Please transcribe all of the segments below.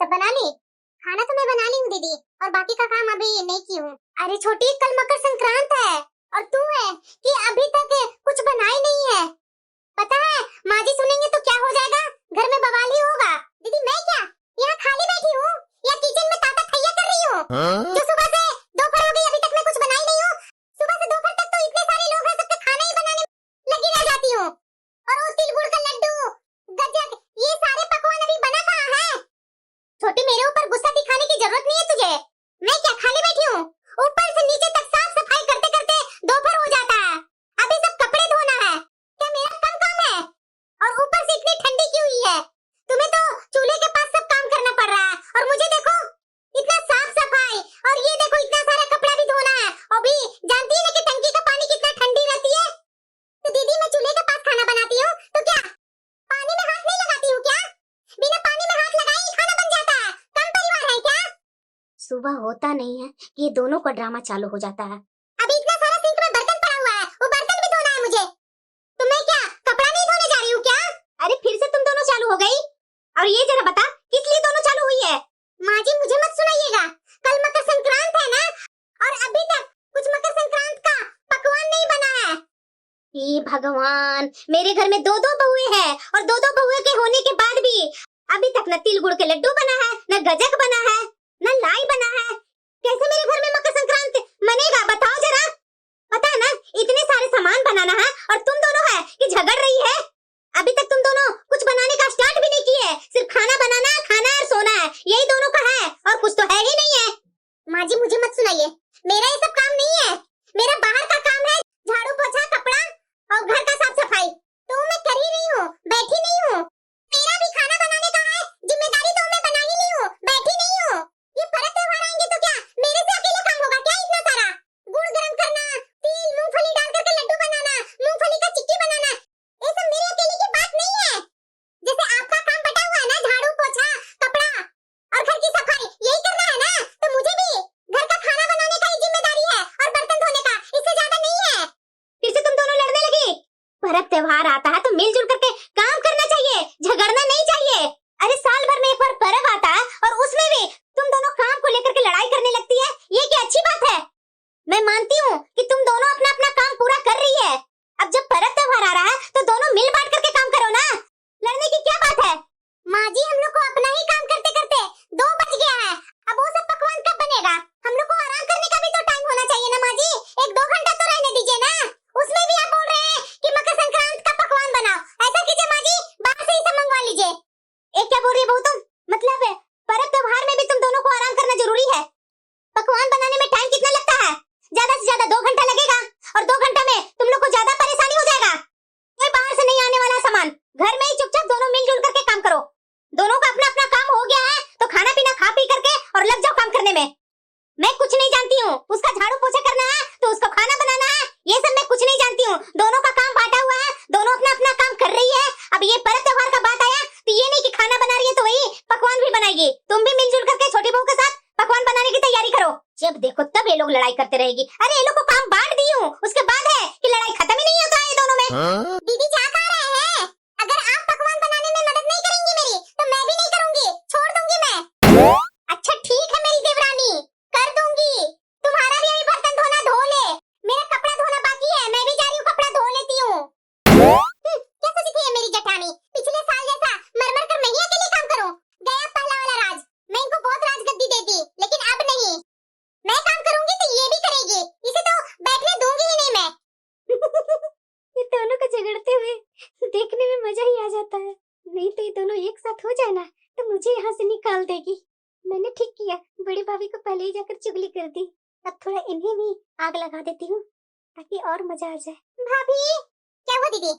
सब बना ली? खाना तो मैं बना ली हूँ दीदी, और बाकी का काम अभी नहीं की हूँ। अरे छोटी, कल मकर संक्रांत है और तू है कि अभी तक कुछ बना ही नहीं है। पता है माँ जी सुनेंगे तो क्या हो जाएगा, घर में बवाल ही होगा। दीदी मैं क्या यहाँ खाली बैठी हूँ या किचन में ताता थैया कर रही हूँ? जो सुबह से दोपहर हो गई अभी तक मैं कुछ बना ही नहीं हूँ। सुबह से दोपहर तक तो इतने सारे लोग हैं, सबके खाना ही बनाने में लगी रह जाती हूँ। और वो तिल गुड़ का लड्डू, गज्जक, ये सारे पकवान अभी बना कहाँ है? छोटी मेरे ऊपर गुस्सा दिखाने की जरूरत नहीं है तुझे। मैं क्या खाली बैठी हूँ? ऊपर से नीचे तक साफ सफाई करते करते दोपहर हो जाता है। अभी सब कपड़े धोना है, क्या मेरा कम काम है? और ऊपर से इतनी ठंडी क्यों हुई है? तुम्हें तो चूल्हे के पास सब काम करना पड़ रहा है और मुझे देखो इतना साफ सफाई, और ये देखो इतना सारा कपड़ा भी धोना है। अभी जानती है ना कि टंकी का पानी कितना ठंडी रहती है। तो दीदी मैं चूल्हे के पास खाना बनाती हूँ तो क्या पानी में हाथ नहीं लगाती हूँ क्या? बिना पानी में हाथ लगाए ही खाना बन जाता है। कम परिवार है क्या? सुबह होता नहीं है कि ये दोनों का ड्रामा चालू हो जाता है। अभी इतना सारा सिंक में बर्तन पड़ा हुआ है, वो बर्तन भी धोना है मुझे। तो मैं क्या कपड़ा नहीं धोने जा रही हूँ क्या? अरे फिर से तुम दोनों चालू हो गई। और ये जरा बता किस लिए दोनों चालू हुई है? माँ जी मुझे मत सुनाइएगा, कल मकर संक्रांत है ना, और अभी तक कुछ मकर संक्रांत का पकवान नहीं बना है। हे भगवान, मेरे घर में दो दो बहुएं हैं और दो दो बहुएं के होने के बाद भी अभी तक न तिल गुड़ के लड्डू बना है, न गजक बना है, न लाई बना है। कैसे मेरे घर में मकर संक्रांत मनेगा बताओ जरा। पता है ना इतने सारे सामान बनाना है और तुम दोनों है कि झगड़ रही है। अभी तक तुम दोनों कुछ बनाने का स्टार्ट भी नहीं किए, सिर्फ खाना बनाना, खाना और सोना है, यही दोनों का है और कुछ तो है ही नहीं है। माँ जी मुझे मत सुनाइए, मेरा ये सब काम नहीं है। मेरा बाहर का काम है, झाड़ू पोछा, कपड़ा और घर का साफ सफाई, तो मैं कर ही रही हूँ, बैठी नहीं हूँ। मेरा भी खाना बनाने का है, जिम्मेदारी तो मैं बना ही नहीं हूँ, बैठी नहीं हूँ। ये पर्व त्योहार आएंगे तो क्या मेरे से अकेले काम होगा क्या? इतना सारा गुड़ गरम करना, तिल मूंगफली डाल करके लड्डू बनाना, मूंगफली का चिक्की बनाना, ये सब मेरे अकेले की बात नहीं है। जैसे आपका काम बटा हुआ है ना, झाड़ू पोछा, कपड़ा और घर की सफाई, यही करना है ना, तो मुझे भी घर का खाना बनाने का ही जिम्मेदारी है और बर्तन धोने का, इससे ज्यादा नहीं है। फिर से तुम दोनों लड़ने लगी। पर्व त्योहार आता है तो मिलजुल करके काम करना चाहिए, झगड़ना नहीं चाहिए। अरे साल भर में एक बार पर्व आता है और उसमें भी तुम दोनों काम को लेकर के लड़ाई करने लगती है, ये क्या अच्छी बात है? मैं मानती हूँ कि तुम दोनों अपना अपना काम पूरा कर रही है। अब जब पर्व त्योहार आ रहा है तो दोनों मिल बांट करके काम करो ना, लड़ने की क्या बात है? माँ जी हम लोग को अपना ही काम करते करते 2 बज गया है, अब वो सब पकवान कब बनेगा? हम लोग को आराम करने का भी तो टाइम होना चाहिए ना माँ जी, 1-2 घंटा तो रहने दीजिए ना। उसमें भी आप बोल रहे हैं कि मकर संक्रांत का पकवान बनाओ। ऐसा कीजिए माँ जी, बाहर से ही सब मंगवा लीजिए। एक क्या बोल रही है बहू तुम? मतलब है पर्व त्योहार में भी तुम दोनों को आराम करना जरूरी है? पकवान बनाने में टाइम कितना लगता है? ज्यादा से ज्यादा 2 घंटा लगेगा और 2 घंटा में तुम लोग को ज्यादा परेशानी हो जाएगा। कोई बाहर से नहीं आने वाला सामान, घर में ही चुपचाप दोनों मिलजुल करके काम करो। दोनों का अपना अपना काम हो गया है तो खाना पीना खा पी करके और लग जाओ काम करने में। मैं कुछ नहीं जानती हूँ, उसका झाड़ू पोछा करना है तो उसको खाना बनाना है, ये सब मैं कुछ नहीं जानती हूँ। दोनों का काम बांटा हुआ है, दोनों अपना अपना काम कर रही है। अब ये पर्व त्योहार का बात आया तो ये नहीं कि खाना बना रही है तो वही पकवान भी बनाएगी। तुम भी मिलजुल करके छोटी बहू के साथ पकवान बनाने की तैयारी करो। जब देखो तब ये लोग लड़ाई करते रहेगी। अरे ये लोग को काम बांट दी हूँ, उसके बाद है कि लड़ाई खत्म ही नहीं होता है ये दोनों में। दीदी जा कहाँ रहे हैं? अगर आप पकवान बनाने में मदद नहीं करेंगी मेरी तो मैं भी नहीं करूंगी, छोड़ दूंगी मैं। अच्छा ठीक है मेरी देवरानी, कर दूंगी। तुम्हारा भी अभी बर्तन धोना धो ले, मेरा कपड़ा धोना बाकी है, मैं भी जा रही हूँ कपड़ा धो लेती हूँ। क्या सोचती है मेरी जठानी? पिछले साल जैसा मर मर कर मैं ही अकेले काम करूँ? गया पहला वाला राज, मैं इनको बहुत राजगद्दी देती, लेकिन अब नहीं। मैं काम करूंगी तो ये भी करेगी, इसे तो बैठने दूंगी ही नहीं मैं। ये दोनों को झगड़ते हुए देखने में मजा ही आ जाता है। नहीं तो ये दोनों एक साथ हो जाए ना तो मुझे यहाँ से निकाल देगी। मैंने ठीक किया, बड़ी भाभी को पहले ही जाकर चुगली कर दी। अब थोड़ा इन्हें भी आग लगा देती हूँ ताकि और मजा आ जाए। भाभी क्या हुआ दीदी?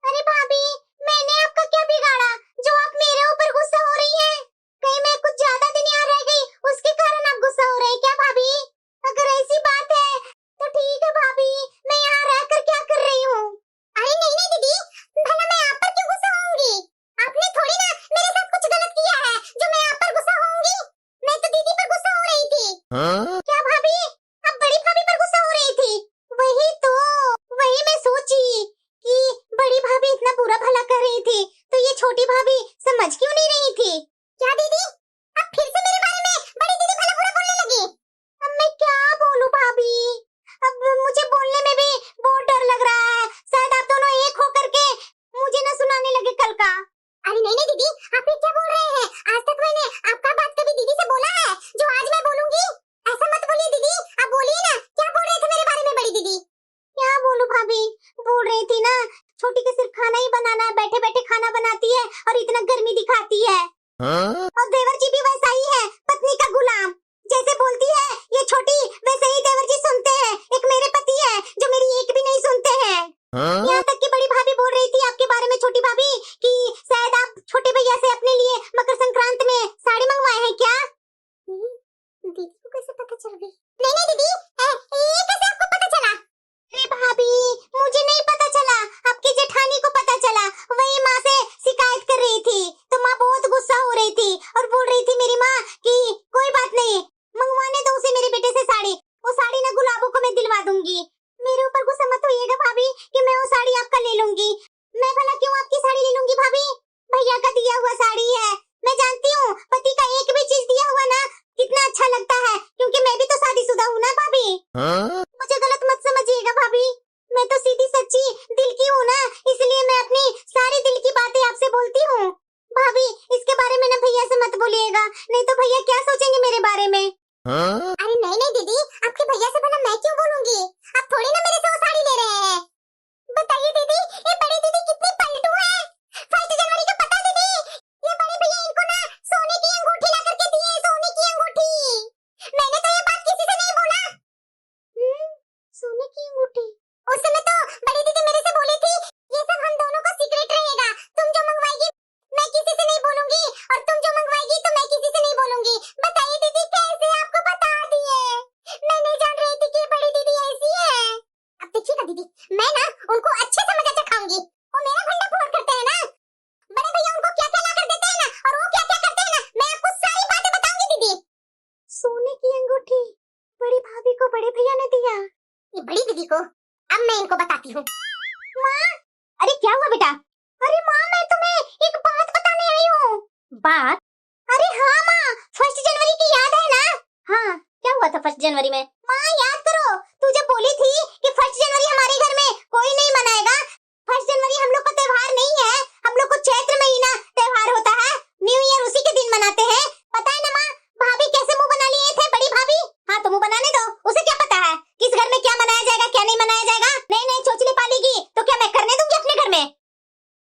अरे भाभी मैंने आपका क्या बिगाड़ा जो आप मेरे ऊपर गुस्सा हो रही हैं? कहीं मैं कुछ ज्यादा दिन यहाँ रह गई उसके कारण आप गुस्सा हो रहे हैं क्या भाभी? अगर ऐसी बात है तो ठीक है भाभी, मैं यहाँ रहकर क्या कर रही हूँ? अरे नहीं नहीं दीदी, भला मैं आप पर क्यों गुस्सा होऊंगी? आपने थोड़ी ना मेरे साथ कुछ गलत किया है जो मैं आप पर गुस्सा होऊंगी। मैं तो दीदी पर गुस्सा हो रही थी। क्या भाभी आप बड़ी भाभी पर गुस्सा हो रही थी? वही तो, वही मैं सोची कि बड़ी भाभी इतना बुरा भला कर रही थी तो ये छोटी भाभी समझ क्यों नहीं रही थी? क्या दीदी आप अब मुझे बोलने में भी बहुत डर लग रहा है। शायद आप दोनों एक हो करके मुझे ना सुनाने लगे कल का। अरे नहीं नहीं दीदी, आप ये क्या बोल रहे हैं? आज तक मैंने आपका बात कभी दीदी से बोला है जो आज मैं बोलूंगी? ऐसा मत बोलिए दीदी, आप बोलिए ना, क्या बोल रहे थे मेरे बारे में बड़ी दीदी? क्या बोलूं भाभी, बोल रही थी ना छोटी के सिर्फ खाना ही बनाना है, बैठे बैठे खाना बनाती है और इतना गर्मी दिखाती है। और देवर जी भी वैसा ही है, पत्नी का गुलाम। जैसे बोलती है ये छोटी, वैसे ही देवर जी सुनते हैं। एक मेरे पति है जो मेरी एक भी नहीं सुनते हैं। यहाँ तक कि बड़ी भाभी बोल रही थी आपके बारे में, छोटी भाभी, कि शायद आप छोटे भैया से अपने लिए मकर संक्रांत में साड़ी मंगवाए हैं क्या? दीदी को कैसे पता चल गई? नहीं नहीं दीदी, ये कैसे आपको पता चला? अरे भाभी, मुझे नहीं पता चला, आपकी जेठानी को पता चला। वही माँ से शिकायत कर रही थी तो माँ बहुत गुस्सा हो रही थी और बोल रही थी मेरी माँ कि कोई बात नहीं, मंगवाने दो उसे मेरे बेटे से साड़ी। वो साड़ी ना गुलाबों को मैं दिलवा दूंगी। मेरे ऊपर गुस्सा मत होइएगा भाभी कि मैं वो साड़ी आपका ले लूंगी। मैं भला क्यों आपकी साड़ी ले लूंगी भाभी? भैया का दिया हुआ साड़ी है। मैं जानती हूँ पति का एक भी चीज दिया हुआ ना कितना अच्छा लगता है, क्योंकि मैं भी तो शादीशुदा हूँ ना भाभी। मुझे गलत मत समझिएगा भाभी, मैं तो सीधी सच्ची दिल की हूँ ना, इसलिए मैं अपनी सारी दिल की बातें आपसे बोलती हूँ। भाभी इसके बारे में ना भैया से मत बोलिएगा, नहीं तो भैया क्या सोचेंगे मेरे बारे में। अरे नहीं नहीं दीदी, आपके भैया से भला मैं क्यों बोलूंगी? आप थोड़ी ना मेरे से वो साड़ी ले रहे हैं। बताइए दीदी, ये बड़ी दीदी कितनी पलटू है। 1 जनवरी का पता दीदी, ये बड़े भैया इनको ना सोने की अंगूठी ला करके दी है, सोने की अंगूठी। मैंने तो ये बात किसी से नहीं बोला। सोने की अंगूठी? उस समय तो बड़ी दीदी मेरे से बोली थी ये सब हम दोनों का सीक्रेट रहेगा, तुम जो मंगवाएगी मैं किसी से नहीं बोलूंगी और तुम जो मंगवाएगी तो मैं किसी से नहीं बोलूंगी। बताइए दीदी कैसे आपको बता दिए? मैं नहीं जान रही थी कि बड़ी दीदी ऐसी है। अब देखिएगा दीदी, मैं ना उनको अच्छे से मजा चखाऊंगी। वो मेरा भंडा फोड़ करते हैं ना, बड़े भैया उनको क्या क्या ला कर देते हैं ना, और वो क्या क्या करते हैं ना, मैं आपको सारी बातें बताऊंगी दीदी। सोने की अंगूठी बड़ी भाभी को बड़े भैया ने दिया, ये बड़ी दीदी को। अब मैं इनको बताती हूँ। माँ, अरे क्या हुआ बेटा? अरे माँ, मैं तुम्हें एक बात बताने आई हूँ। बात? अरे हाँ माँ, 1 जनवरी की याद है ना? हाँ, क्या हुआ था 1 जनवरी में? माँ याद करो, तू जब बोली थी कि 1 जनवरी हमारे घर में कोई नहीं मनाएगा। 1 जनवरी हम लोग का त्योहार नहीं है, हम लोग को चैत्र महीना त्योहार होता है, न्यू ईयर उसी के दिन मनाते हैं। पता है ना माँ, भाभी कैसे मुंह बना लिए थे बड़ी भाभी? हाँ तो मुंह बनाने दो, उसे क्या पता है किस घर में क्या मनाया जाएगा क्या नहीं मनाया जाएगा। नहीं नहीं चोचले पालेगी तो क्या मैं करने दूंगी अपने घर में?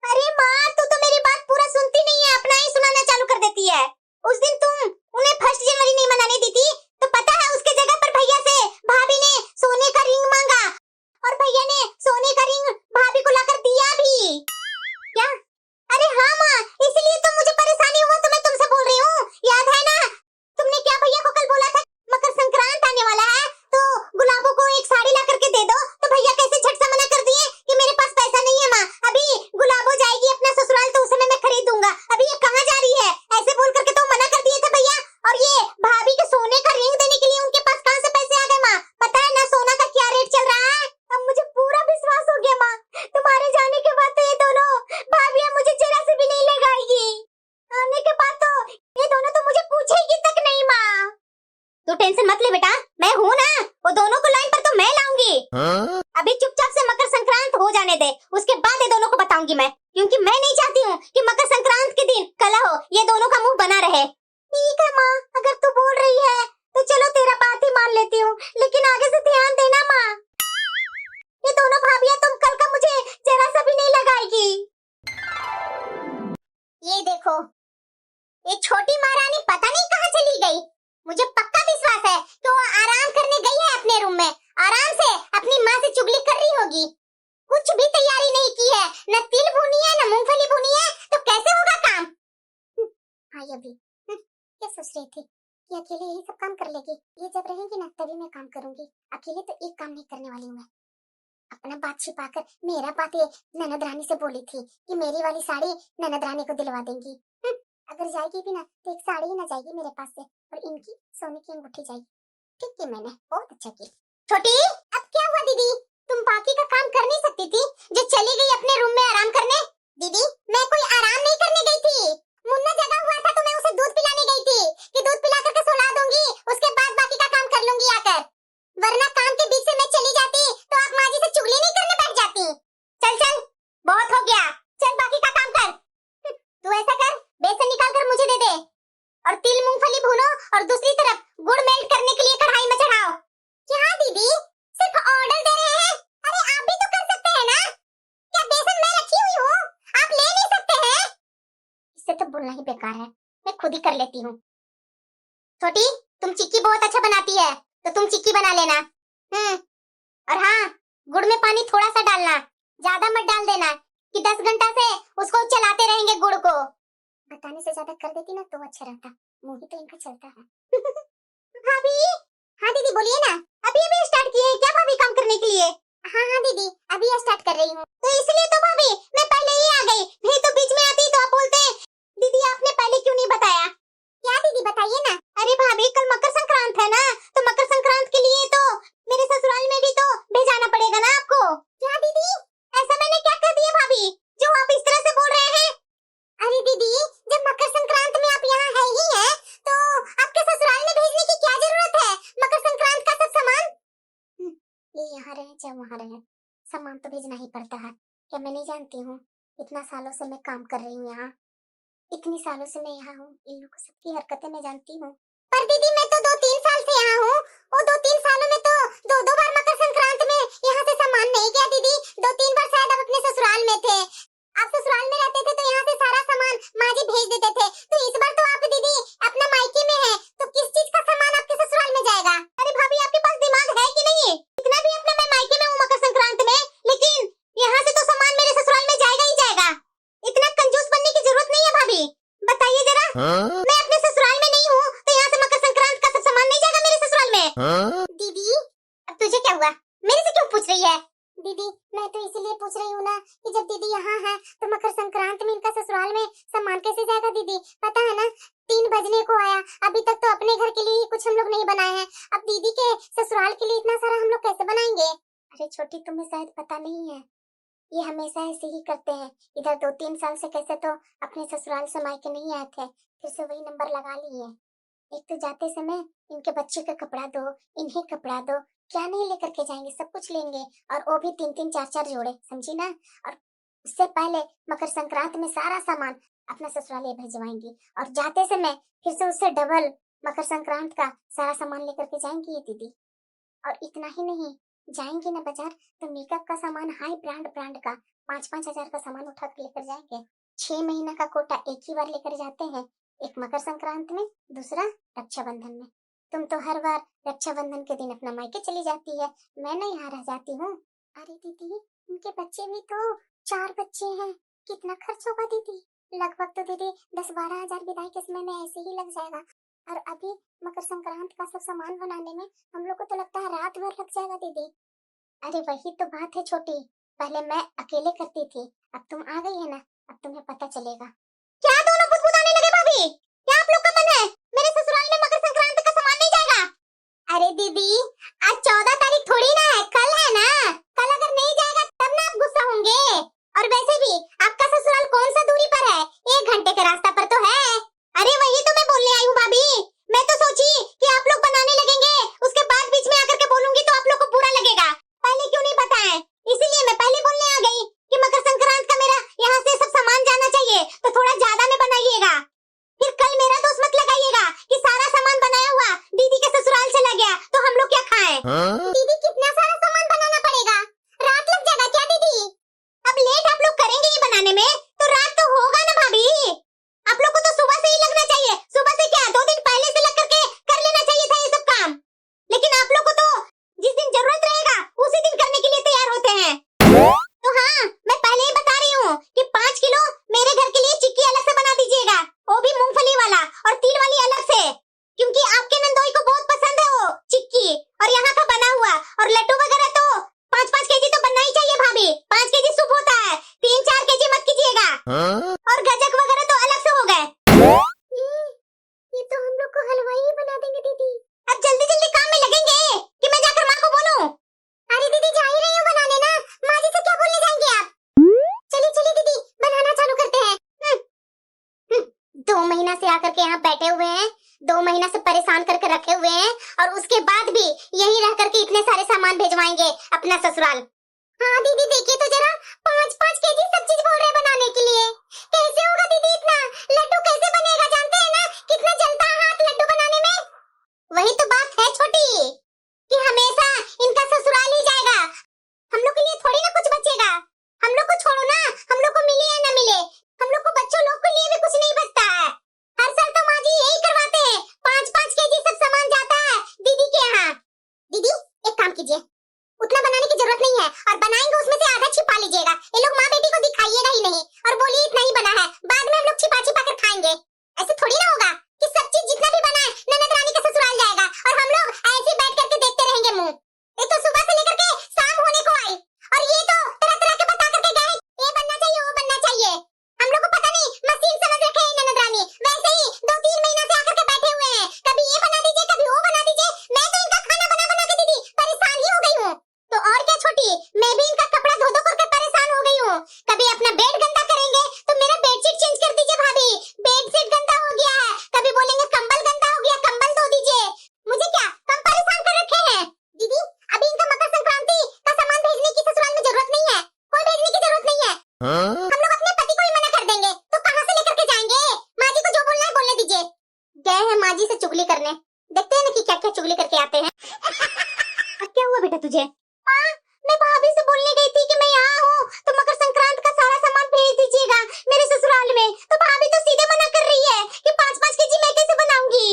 अरे माँ, तू तो मेरी बात पूरा सुनती नहीं है, अपना ही सुनाना चालू कर देती है। उस दिन तुम उन्हें 1 जनवरी नहीं मनाने दी थी, तो पता है उसके जगह पर भैया से भाभी ने सोने का रिंग मांगा और भैया ने सोने का रिंग भाभी को लाकर दिया भी। क्या? अरे हाँ माँ, इसलिए तो मुझे परेशानी हुआ तो मैं तुमसे बोल रही हूँ। याद है ना तुमने क्या भैया को कल बोला था मकर संक्रांत आने वाला है तो गुलाबों को एक साड़ी ला करके दे दो, तो भैया कैसे झट से मना कर दिए कि मेरे पास पैसा नहीं है माँ, अभी गुलाबो जाएगी अपना ससुराल तो उस समय मैं खरीद दूंगा, अभी ये कहाँ जा रही है, ऐसे बोल करके तो मना कर दिए थे भैया। और ये भाभी के सोने का रिंग देने के लिए उनके पास कहाँ से पैसे आ गए माँ? पता है ना सोना का क्या रेट चल रहा है? अब मुझे पूरा विश्वास हो गया माँ, तुम्हारे जाने के बाद तो ये दोनों भाभियाँ मुझे जरा से भी नहीं लगाएगी। आने के बाद तो ये दोनों तो मुझे पूछेगी तक नहीं माँ। तू टेंशन मत ले बेटा, मैं हूँ ना, वो दोनों को लाइन पर तो मैं लाऊंगी। अभी चुपचाप से मकर संक्रांत हो जाने दे, उसके बाद ये दोनों को बताऊंगी मैं, क्योंकि मैं नहीं चाहती हूँ कि मकर संक्रांत के दिन कलह हो, ये दोनों का मुंह बना रहे। ठीक है माँ, अगर तू बोल रही है तो चलो तेरा बात ही मान लेती हूँ, लेकिन आगे से ध्यान देना माँ, ये दोनों भाभियाँ तुम कल का मुझे जरा सा भी नहीं लगाएगी। ये देखो, ये छोटी महारानी पता नहीं कहाँ चली गई। मुझे पक्का विश्वास है कि वो आराम करने गई है अपने रूम में, आराम से अपनी माँ से चुगली कर रही होगी। कुछ भी तैयारी नहीं की है, न तिल भुनी है न मूंगफली भुनी है, तो कैसे होगा काम? हाँ अभी क्या सोच रही थी कि अकेले यही सब काम कर लेगी? ये जब रहेंगी ना तभी मैं काम करूंगी, अकेले तो एक काम नहीं करने वाली हूँ मैं। अपना बात छिपाकर मेरा बात ये ननद रानी से बोली थी कि मेरी वाली साड़ी ननद रानी को दिलवा देंगी। अगर जाएगी भी ना तो एक साड़ी ही ना जाएगी मेरे पास से, और इनकी सोने की अंगूठी जाएगी। ठीक है, मैंने बहुत अच्छा की। छोटी, अब क्या हुआ दीदी? तुम बाकी का काम कर नहीं सकती थी जो चली गई अपने रूम में आराम करने? दीदी मैं कोई आराम नहीं करने गई थी, मुन्ना जगा हुआ था तो मैं उसे दूध पिलाने गई थी कि दूध पिला करके सुला दूंगी, उसके बाद बाकी का काम कर लूंगी आकर, वरना काम के बीच से मैं चली इससे तो बोलना ही बेकार है, मैं खुद ही कर लेती हूँ। छोटी, तुम चिक्की बहुत अच्छा बनाती है, तो तुम चिक्की बना लेना। और हाँ, गुड़ में पानी थोड़ा सा डालना, ज्यादा मत डाल देना कि 10 घंटा से उसको चलाते रहेंगे गुड़ को। बताने से ज्यादा कर देती ना तो अच्छा रहता, मुंह ही तो इनका चलता है। भाभी, हाँ दीदी बोलिए ना। अभी अभी स्टार्ट किए हैं क्या भाभी काम करने के लिए? हाँ हाँ दीदी, अभी स्टार्ट कर रही हूँ। तो इसलिए तो भाभी मैं पहले ही आ गई, नहीं तो बीच में आती तो आप बोलते दीदी आपने पहले क्यों नहीं बताया। क्या दीदी बताइए ना। अरे भाभी कल मकर संक्रांत है ना, तो मकर संक्रांत के लिए तो मेरे ससुराल में भी तो भेजाना पड़ेगा ना आपको। क्या दीदी, ऐसा मैंने क्या कर दिया भाभी जो आप इस तरह से बोल रहे हैं? अरे दीदी, जब मकर संक्रांत में आप यहाँ है ही हैं, तो आपके ससुराल में भेजने की क्या जरूरत है? मकर संक्रांत का सब सामान ये यहाँ रहे चाहे वहाँ रहे, सामान तो भेजना ही पड़ता है। क्या मैं नहीं जानती हूँ? इतना सालों से मैं काम कर रही हूँ यहाँ, इतनी सालों से मैं यहाँ हूँ, इन लोगों सबकी हरकतें मैं जानती हूँ। पर दीदी मैं तो 2-3 साल से यहाँ हूँ, और 2-3 सालों में तो 2-2 बार मकर संक्रांत में यहाँ से सामान नहीं गया दीदी। 2-3 बार शायद आप अपने ससुराल में थे, आप ससुराल में रहते थे तो यहाँ से सारा सामान माँ जी भेज देते थे। तो इस बार तो आप दीदी अपना मायके में है, तो किस चीज का सामान आपके ससुराल में जाएगा? अरे भाभी आपके पास दिमाग है कि नहीं? इतना भी अपना मैं मायके में हूँ मकर संक्रांत में, लेकिन यहाँ से तो सामान मेरे ससुराल में जाएगा ही जाएगा। इतना कंजूस बनने की जरूरत नहीं है भाभी, बताइए जरा। मैं अपने ससुराल में नहीं हूँ तो यहाँ से मकर संक्रांत का सब सामान नहीं जाएगा मेरे ससुराल में। दीदी अब तुझे क्या हुआ, मेरे से क्यों पूछ रही है? दीदी मैं तो इसलिए पूछ रही हूँ ना कि जब दीदी यहाँ है तो मकर संक्रांत में इनका ससुराल में सामान कैसे जाएगा दीदी? पता है ना 3 बजने को आया, अभी तक तो अपने घर के लिए कुछ हम लोग नहीं बनाए हैं, अब दीदी के ससुराल के लिए इतना सारा हम लोग कैसे बनाएंगे? अरे छोटी तुम्हें शायद पता नहीं है, ये हमेशा ऐसे ही करते हैं। इधर 2-3 साल से कैसे तो अपने ससुराल से मायके नहीं आए थे, फिर से वही नंबर लगा लिए। एक तो जाते समय इनके बच्चे का कपड़ा दो, इन्हें कपड़ा दो, क्या नहीं लेकर के जाएंगे, सब कुछ लेंगे, और वो भी 3-3 4-4 जोड़े, समझी ना। और उससे पहले मकर संक्रांत में सारा सामान अपना ससुराल भेजवाएंगी, और जाते समय फिर से उससे डबल मकर संक्रांत का सारा सामान लेकर के जाएंगी ये दीदी। और इतना ही नहीं, जाएंगे ना बाजार तो मेकअप का सामान हाई ब्रांड का 5-5 हजार का सामान उठा कर लेकर जाएंगे। 6 महीना का कोटा एक ही बार लेकर जाते हैं, एक मकर संक्रांत में, दूसरा रक्षाबंधन में। तुम तो हर बार रक्षाबंधन के दिन अपना मायके चली जाती है, मैं ना यहाँ रह जाती हूँ। अरे दीदी उनके बच्चे भी तो 4 बच्चे हैं, कितना खर्च होगा दीदी? लगभग तो दीदी 10-12 हजार विदाई के समय में ऐसे ही लग जाएगा, और अभी मकर संक्रांत का सब सामान बनाने में हम लोग को तो लगता है रात भर लग जाएगा दीदी। अरे वही तो बात है छोटी, पहले मैं अकेले करती थी, अब तुम आ गई है ना, अब तुम्हें पता चलेगा। क्या दोनों बुदबुदाने लगे भाभी? क्या आप लोग का मन है मेरे ससुराल में मकर संक्रांत का सामान नहीं जाएगा? अरे दीदी आज 14 तारीख थोड़ी ना है, कल है ना, कल अगर नहीं जाएगा तब ना आप गुस्सा होंगे। और वैसे भी आपका ससुराल कौन सा दूरी पर है, 1 घंटे के रास्ता पर तो है। अरे वही तो मैं बोलने आई हूँ भाभी, मैं तो सोची कि आप लोग बनाने लगेंगे, उसके बाद बीच में आकर के बोलूंगी तो आप लोग को बुरा लगेगा। पहले क्यों नहीं पता है, इसीलिए मैं पहले बोलने आ गई कि मकर संक्रांत का मेरा यहाँ से सब सामान जाना चाहिए, तो थोड़ा ज्यादा में बनाइएगा। फिर कल मेरा दोस्त मत लगाइएगा कि सारा सामान बनाया हुआ दीदी के ससुराल से लग गया तो हम लोग क्या खाएं? दीदी कितना सारा सामान बनाना पड़ेगा, रात लग जाएगा क्या दीदी? अब लेट आप लोग करेंगे ये बनाने में तो रात तो होगा ना भाभी। आप लोग को तो सुबह से ही लगना चाहिए, सुबह से क्या 2 दिन पहले से लग करके कर लेना चाहिए था ये सब काम, लेकिन आप लोग को तो जिस दिन जरूरत रहेगा उसी दिन करने के लिए तैयार होते हैं। तो हाँ मैं पहले ही बता रही हूँ कि 5 किलो मेरे घर के लिए चिक्की अलग से बना दीजिएगा, वो भी मूंगफली वाला और तिल वाली अलग से, क्योंकि आपके नंदोई को बहुत पसंद है वो चिक्की और यहाँ का बना हुआ, और लड्डू वगैरह तो 5-5 केजी तो बनना ही चाहिए भाभी, 5 केजी शुभ होता है, 3-4 केजी मत कीजिएगा। और गजक वगैरह तो अलग से हो गए। ये तो हम लोग को हलवाई ही बना देंगे दीदी। अब जल्दी जल्दी काम में लगेंगे कि मैं जाकर माँ को बोलूं? अरे दीदी जा ही रही हूँ बनाने ना, माँ जी से क्या बोलने जाएंगे आप? चलिए चलिए दीदी बनाना चालू करते हैं। 2 महीना से आकर के यहाँ बैठे हुए हैं, 2 महीना से परेशान करके रखे हुए हैं, और उसके बाद भी यही रह करके इतने सारे सामान भेजवाएंगे अपना ससुराल। हाँ दीदी देखिए तो जरा, 5-5 केजी सब चीज बोल रहे बनाने के लिए, कैसे होगा दीदी इतना? लड्डू कैसे बनेगा, जानते हैं ना कितना जलता है हाथ लड्डू बनाने में। वही तो बात है छोटी कि हमेशा इनका ससुराल ही जाएगा, हम लोग के लिए थोड़ी ना कुछ बचेगा। हम लोग को छोड़ो ना, हम लोग को मिले या ना मिले, हम लोग को बच्चों लोग के लिए भी कुछ नहीं बचेगा। ऐसे थोड़ी ना होगा कि सब चीज जितना भी बना है ननद रानी के ससुराल जाएगा और हम लोग ऐसे ही बैठ करके देखते रहेंगे मुंह। ये तो सुबह से लेकर के शाम होने को आई और ये तो तरह तरह के बता करके गए ये बनना चाहिए वो बनना चाहिए। हम लोग को पता नहीं मशीन समझ रखे हैं ननद रानी, वैसे ही 2-3 महीना से आकर के बैठे हुए हैं, कभी ये बना दीजिए कभी वो बना दीजिए। मैं तो इनका खाना बना बना के दीदी परेशान ही हो गई हूँ। तो और क्या छोटी, मैं भी इनका कपड़ा धो धो करके परेशान हो गई हूँ। कभी अपना बेड गंदा करेंगे तो मेरा बेडशीट चेंज कर दीजिए भाभी, बेडशीट गंदा हो गया है। कभी बोलेंगे कंबल गंदा हो गया, कंबल धो दीजिए। मुझे क्या कम परेशान कर रखे हैं दीदी। अभी इनका मकर संक्रांति का सामान भेजने की ससुराल में जरूरत नहीं है, कोई भेजने की जरूरत नहीं है। हम लोग अपने पति को ही मना कर देंगे तो कहाँ से लेकर के जाएंगे। माँ जी को जो बोलना है बोलने दीजिए। गए हैं माँ जी से चुगली करने, देखते हैं ना कि क्या क्या चुगली करके आते हैं। अब क्या हुआ बेटा तुझे? माँ, मैं भाभी से बोलने गई थी कि मैं यहाँ हूँ तो मकर संक्रांत का सारा सामान भेज दीजिएगा मेरे ससुराल में, तो भाभी तो सीधे मना कर रही है कि 5-5 केजी मैं कैसे बनाऊंगी।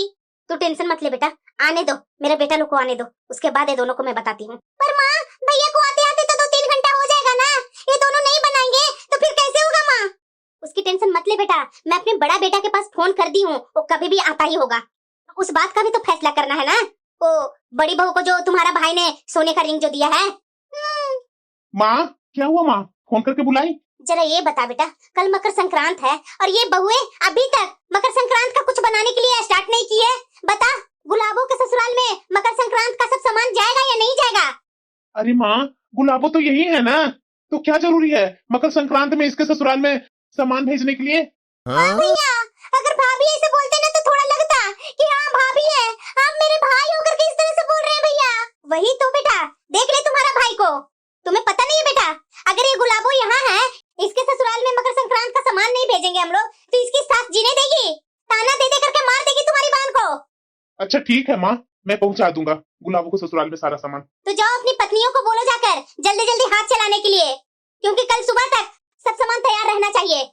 तू टेंशन मत ले बेटा, आने दो, मेरे बेटा लोग को आने दो, उसके बाद ये दोनों को मैं बताती हूँ। पर माँ, भैया को आते आते तो 2-3 घंटा हो जाएगा ना, ये दोनों नहीं बनाएंगे तो फिर कैसे होगा माँ? उसकी टेंशन मत ले बेटा, मैं अपने बड़ा बेटा के पास फोन कर दी हूँ, वो कभी भी आता ही होगा। उस बात का भी तो फैसला करना है ना, वो बड़ी बहू को जो तुम्हारा भाई ने सोने का रिंग जो दिया है। माँ क्या हुआ माँ, फोन करके बुलाई? जरा ये बता बेटा, कल मकर संक्रांत है और ये बहुएं अभी तक मकर संक्रांत का कुछ बनाने के लिए स्टार्ट नहीं की है। बता, गुलाबों के ससुराल में मकर संक्रांत का सब सामान जाएगा या नहीं जाएगा? अरे माँ, गुलाबो तो यही है ना, तो क्या जरूरी है मकर संक्रांत में इसके ससुराल में सामान भेजने के लिए? भैया, अगर भाभी ऐसे बोलते ना तो थोड़ा लगता कि हाँ भाभी है, आप मेरे भाई होकर के इस तरह से बोल रहे हैं भैया। वही तो बेटा, देख ले तुम्हारा भाई को, तुम्हें पता नहीं है बेटा, अगर ये गुलाबो यहाँ है, इसके ससुराल में मकर संक्रांत का सामान नहीं भेजेंगे हम लोग तो इसकी सास जीने देगी, ताना दे दे करके मार देगी तुम्हारी बहन को। अच्छा ठीक है माँ, मैं पहुँचा दूंगा गुलाबो को ससुराल में सारा सामान। तो जाओ अपनी पत्नियों को बोलो जाकर जल्दी जल्दी हाथ चलाने के लिए, क्योंकि कल सुबह तक सब सामान तैयार रहना चाहिए।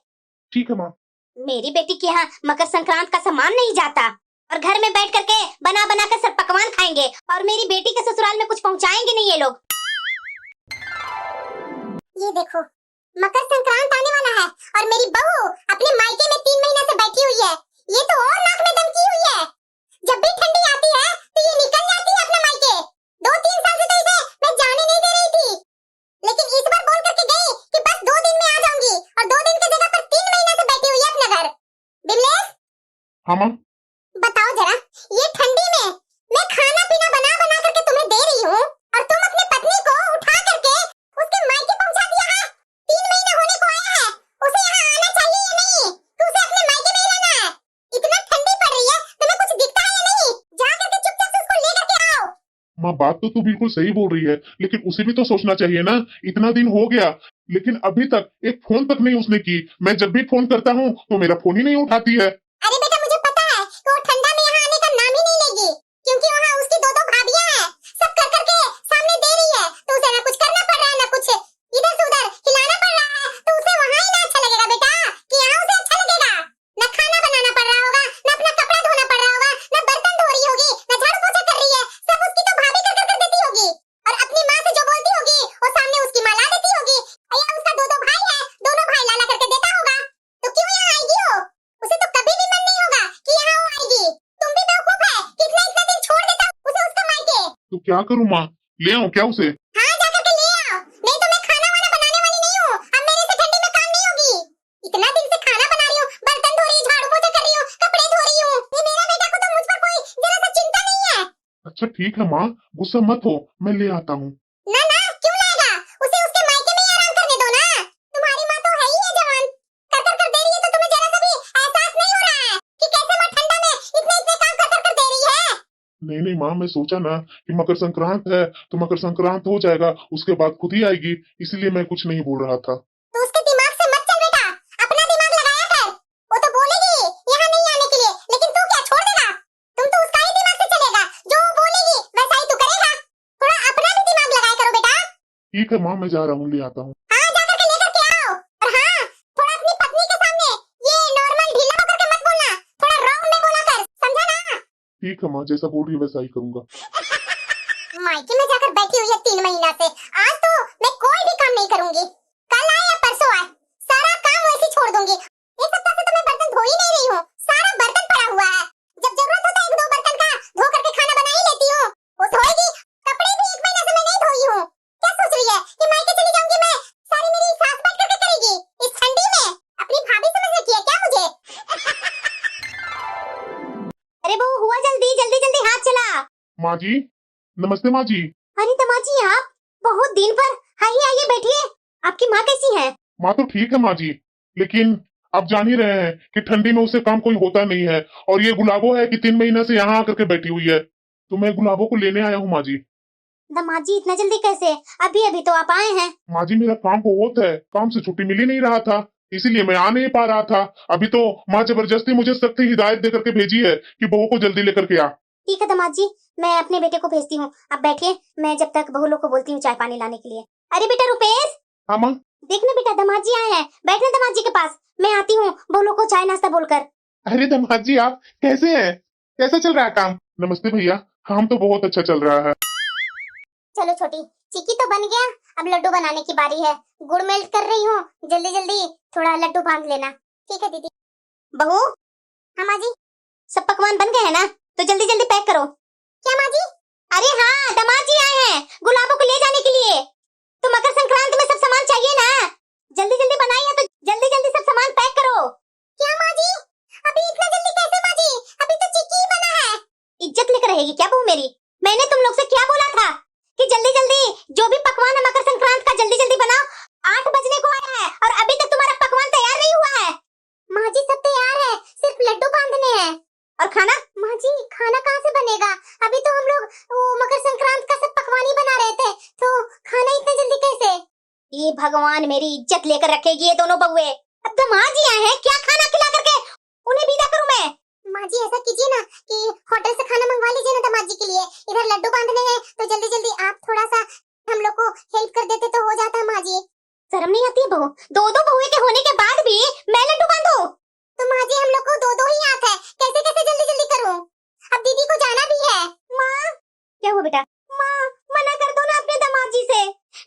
ठीक है माँ। मेरी बेटी के यहाँ मकर संक्रांत का सामान नहीं जाता और घर में बैठ करके बना बना कर सब पकवान खाएंगे और मेरी बेटी के ससुराल में कुछ पहुँचाएंगे नहीं ये लोग। ये देखो, मकर संक्रांत आने वाला है और मेरी बहू अपने मायके में 3 महीने से बैठी हुई है। ये तो और नाक में दम की हुई है, जब भी ठंडी आती है तो ये निकल जाती है अपने मायके। 2-3 साल से तो इसे मैं जाने नहीं दे रही थी, लेकिन इस बार बोल करके गई कि बस 2 दिन में आ जाऊंगी और 2 दिन की जगह पर 3 महीने से बैठी हुई है अपने घर। बिमलेश, हाँ माँ। बताओ जरा, ये ठंडी में मैं खाना पीना बना बना करके तुम्हें दे रही हूँ और तुम अपनी पत्नी को उठा करके उसके मायके पहुंचा दिया है। 3 महीने होने को आया है, उसे यहाँ आना चाहिए या नहीं? तो उसे अपने मायके में ही रहना है। इतना ठंडी पड़ रही है, तुम्हें कुछ दिखता है या नहीं? जा करके चुपचाप से उसको ले करके आओ। माँ बात तो तू बिल्कुल सही बोल रही है, लेकिन उसे भी तो सोचना चाहिए ना, इतना दिन हो गया लेकिन अभी तक एक फोन तक नहीं उसने की। मैं जब भी फोन करता हूँ तो मेरा फोन ही नहीं उठाती है। अरे बेटा, मुझे पता है कि वो ठंडा में यहाँ आने का नाम ही नहीं लेगी, क्योंकि वहाँ उसकी 2-2 भाभियां हैं, सब कर करके सामने दे रही है, तो उसे ना कुछ करना पड़ रहा है ना कुछ इधर से उधर हिलाना पड़ रहा है, तो उसे वहाँ ही ना अच्छा लगेगा बेटा, कि यहाँ उसे अच्छा लगेगा। न खाना बनाना पड़ रहा होगा, न अपना कपड़ा धोना पड़ रहा होगा, न बर्तन धो रही होगी, न झाड़ू पोछा कर रही है, सब उसकी तो भाभी कर देती होगी और अपनी माँ से जो बोलती होगी वो सामने उसकी माँ ला देती होगी। या उसका 2-2 भाई है, दोनों भाई लाला करके देता होगा, तो क्यों यहाँ आएगी वो? उसे तो कभी भी मन नहीं होगा कि यहाँ वो आएगी। तुम भी बेवकूफ है कि इतना इतना दिन छोड़ देता उसे उसका मायके। तो क्या करूँ माँ, ले आऊँ क्या उसे? हाँ, जा करके ले आओ, नहीं तो मैं खाना वाना बनाने वाली नहीं हूँ। अब मेरे से ठंडी में काम नहीं होगी। इतना दिन से खाना बना रही हूँ, बर्तन धो रही हूँ, झाड़ू पोछा कर रही हूँ, कपड़े धो रही हूँ। ये मेरा बेटा को तो मुझ पर कोई जरा सा चिंता नहीं है। अच्छा ठीक है माँ, गुस्सा मत हो, मैं ले आता हूँ। ना ना, क्यों लाएगा? उसे उसके मायके में ही आराम करने दो ना। तुम्हारी माँ तो है ही है जवान, कर दे रही है, तो तुम्हें जरा सा भी एहसास नहीं हो रहा है कि कैसे माँ ठंडा में इतने इतने काम कर दे रही है। नहीं नहीं माँ, मैं सोचा ना कि मकर संक्रांत है तो मकर संक्रांत हो जाएगा, उसके बाद खुद ही आएगी, इसलिए मैं कुछ नहीं बोल रहा था। तो उसके दिमाग से मत चल बेटा, अपना दिमाग लगाया कर। वो तो बोलेगी यहाँ नहीं आने के लिए, लेकिन तू क्या छोड़ देगा? तुम तो उसका ही दिमाग से चलेगा, जो वो बोलेगी वैसा ही तू करेगा। थोड़ा अपना भी दिमाग लगाया करो बेटा। ठीक है माँ, मैं जा रहा हूँ, ले आता हूँ। हाँ, जा करके लेकर के आओ। और हाँ, थोड़ा अपनी पत्नी के सामने ये नॉर्मल ढीला होकर के मत बोलना, थोड़ा राउंड में बोला कर, समझा ना? ठीक है माँ, जैसा बोल रही है वैसा ही करूँगा। मायके में जाकर बैठी हुई है 3 महीना से, आज तो मैं कोई भी काम नहीं करूंगी। कल आए या परसों आए, सारा काम वैसे छोड़ दूंगी। एक सप्ताह से तो मैं बर्तन धो ही नहीं रही हूँ, सारा माँ जी, नमस्ते माँ जी। अरे दमाजी आप, बहुत दिन पर। आइए आइए बैठिए। आपकी माँ कैसी है? माँ तो ठीक है माँ जी, लेकिन आप जान ही रहे हैं कि ठंडी में उसे काम कोई होता नहीं है, और ये गुलाबो है कि 3 महीने से यहाँ आकर के बैठी हुई है, तो मैं गुलाबो को लेने आया हूँ माँ जी। दमाजी इतना जल्दी कैसे? अभी अभी तो आप आए हैं। माँ जी मेरा काम बहुत है, काम से छुट्टी मिल ही नहीं रहा था, इसीलिए मैं आ नहीं पा रहा था। अभी तो माँ जबरदस्ती मुझे सख्त हिदायत दे करके भेजी है कि बहू को जल्दी लेकर के आ। ठीक है दमाजी, मैं अपने बेटे को भेजती हूँ। आप बैठिए, मैं जब तक बहू लोग को बोलती हूँ चाय पानी लाने के लिए। अरे बेटा रुपेश, हाँ माँ। देखना बेटा दमाजी आए हैं। बैठना दमाजी के पास, मैं आती हूँ बहू लोग को चाय नाश्ता बोलकर। अरे दमाद जी आप कैसे हैं? कैसा चल रहा है काम? नमस्ते भैया, काम तो बहुत अच्छा चल रहा है। चलो छोटी, चिक्की तो बन गया, अब लड्डू बनाने की बारी है। गुड़ मेल्ट कर रही हूँ, जल्दी जल्दी थोड़ा लड्डू बांध लेना। ठीक है दीदी। बहू। हाँ माँ जी। सब पकवान बन गए हैं ना? तो जल्दी जल्दी पैक करो। क्या माँ जी? अरे हाँ, दामाद जी आए हैं गुलाबों को ले जाने के लिए। तो मकर संक्रांति में सब सामान चाहिए ना, जल्दी जल्दी बनाइए, तो जल्दी जल्दी सब सामान पैक करो। क्या माँ जी? अभी इतना जल्दी कैसे माँ जी? अभी तो चिक्की ही बना है। इज्जत लेकर रहेगी क्या बहू मेरी? मैंने तुम लोग से क्या बोला था कि जल्दी जल्दी जो भी पकवान है मकर संक्रांति का जल्दी जल्दी बनाओ। 8 बजने को आया है और अभी तक तुम्हारा पकवान तैयार नहीं हुआ है। माँ जी सब तैयार है, सिर्फ लड्डू बांधने हैं। और खाना? माँ जी खाना कहाँ से बनेगा? अभी तो हम लोग मकर संक्रांति का सब पकवान ही बना रहे थे, तो खाना इतना जल्दी कैसे? ये भगवान मेरी इज्जत लेकर रखेगी ये दोनों बउए। अब तो माँ जी आए हैं, क्या खाना खिला करके उन्हें विदा करूं मैं? माँ जी ऐसा कीजिए ना कि होटल से खाना मंगवा लीजिए ना दामाद जी के लिए। इधर लड्डू बांधने हैं, तो जल्दी जल्दी आप थोड़ा सा हम लोग को हेल्प कर देते तो हो जाता। माँ जी शर्म नहीं आती है बहू? दो दो बहुए के होने के बाद भी मैं लड्डू बांधूं? तो माँ जी हम लोग को दो दो ही हाथ है, कैसे कैसे जल्दी जल्दी करूं? अब दीदी को जाना भी है। माँ क्या हुआ बेटा? माँ मना कर दो ना अपने दामाद जी से,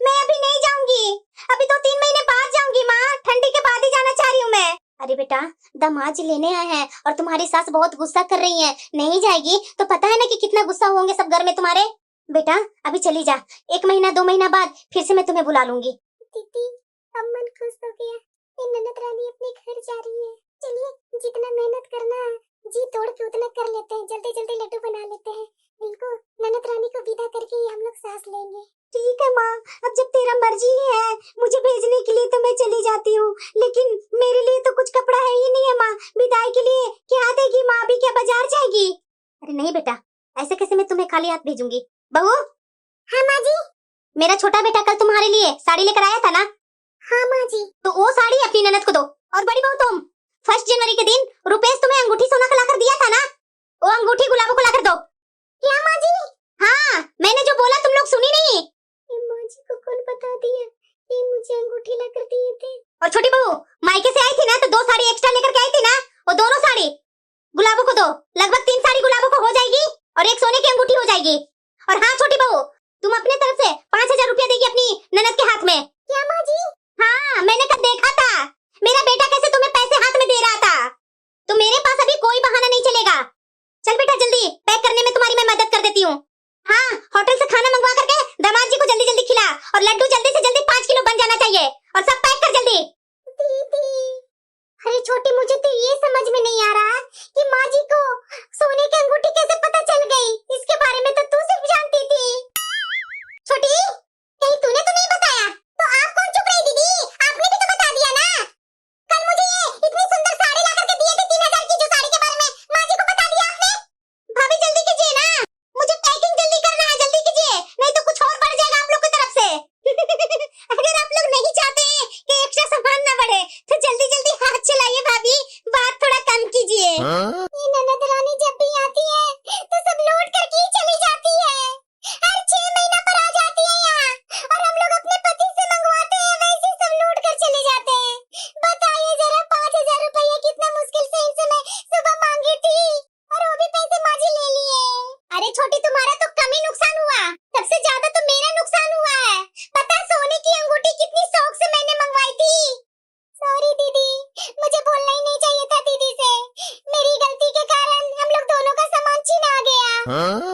मैं अभी नहीं जाऊंगी, अभी तो 3 महीने बाद जाऊंगी माँ, ठंडी के बाद ही जाना चाह रही हूँ मैं। अरे बेटा दामाद जी लेने आए हैं और तुम्हारी सास बहुत गुस्सा कर रही है, नहीं जाएगी तो पता है ना कि कितना गुस्सा होंगे सब घर में तुम्हारे। बेटा अभी चली जा, 1 महीना 2 महीना बाद फिर से मैं तुम्हें बुला लूंगी। दीदी अब मन खुश हो गया, ये ननद रानी अपने घर जा रही है। चलिए जितना मेहनत करना है जी तोड़ के उतना कर लेते हैं, जल्दी जल्दी लड्डू बना लेते हैं। इनको ननद रानी को विदा करके ही हम लोग सांस लेंगे। ठीक है माँ, अब जब तेरा मर्जी है मुझे भेजने के लिए तो मैं चली जाती हूँ, लेकिन मेरे लिए तो कुछ कपड़ा है ही नहीं है माँ, विदाई के लिए क्या देगी माँ? अभी क्या बाजार जाएगी? अरे नहीं बेटा, ऐसे कैसे मैं तुम्हें खाली हाथ भेजूंगी। बहू। हाँ माँ जी। मेरा छोटा बेटा कल तुम्हारे लिए साड़ी लेकर आया था ना? हाँ माँ जी। तो वो साड़ी अपनी ननद को दो। और बड़ी बहू तुम 1 जनवरी के दिन रुपेश तुम्हें अंगूठी सोना का लाकर दिया था ना, वो अंगूठी गुलाबों को लाकर दो। क्या माँ जी? हाँ मैंने जो बोला तुम लोग सुनी नहीं? माँ जी को कौन बता दिया कि मुझे अंगूठी लाकर दिए थे? और छोटी बहू मायके से आई थी ना, तो 2 साड़ी एक्स्ट्रा लेकर के आई थी ना, वो दोनों साड़ी गुलाबों को दो। लगभग 3 साड़ी गुलाबों को हो जाएगी और 1 सोने की अंगूठी हो जाएगी। और हाँ छोटी बहू तुम अपने तरफ से 5000 रुपया देगी अपनी ननद के हाथ में। क्या माँ जी? हाँ मैंने कल देखा था मेरा बेटा कैसे तुम्हें पैसे हाथ में दे रहा था, तो मेरे पास अभी कोई बहाना नहीं चलेगा। चल बेटा जल्दी पैक करने में तुम्हारी मैं मदद कर देती हूँ। हाँ होटल से खाना मंगवा करके दामाद जी को जल्दी जल्दी खिला, और लड्डू जल्दी से जल्दी 5 किलो बन जाना चाहिए, और सब पैक कर जल्दी। दीदी अरे छोटी मुझे तो ये समझ में नहीं आ रहा कि माँ जी को सोने की अंगूठी कैसे पता चल गई, इसके बारे में तो तू सिर्फ जानती थी। छोटी कहीं तूने तो नहीं बताया? तो आप कौन चुप रही दीदी, आपने भी तो बता दिया ना। कल मुझे ये इतनी सुंदर साड़ी ला करके दिए थे 3000 की, जो साड़ी के बारे में माँ जी को बता दिया आपने? भाभी जल्दी कीजिए ना, मुझे पैकिंग जल्दी करना है, जल्दी कीजिए नहीं तो कुछ और बढ़ जाएगा आप लोग की तरफ से। अगर आप लोग नहीं चाहते कि एक्स्ट्रा सामान ना बढ़े तो जल्दी जल्दी हाथ चलाइए भाभी, बात थोड़ा कम कीजिए। ये ननद रानी जब भी आती है तो सब लौट करके ही चली जाती है, हर 6 महीना पर आ जाती है यहाँ, और हम लोग अपने पति से मंगवाते हैं वैसे सब लूट कर चले जाते हैं। बताइए जरा 5000 रुपया कितना मुश्किल से इनसे मैं सुबह मांगी थी, और वो भी पैसे माँ जी ले लिए। अरे छोटी तुम्हारा तो कम ही नुकसान हुआ, सबसे ज्यादा तो मेरा नुकसान हुआ है। पता सोने की अंगूठी कितनी शौक से मैंने मंगवाई थी। सॉरी दीदी, मुझे बोलना ही नहीं चाहिए था दीदी से, मेरी गलती के कारण हम लोग दोनों का सामान छीना गया।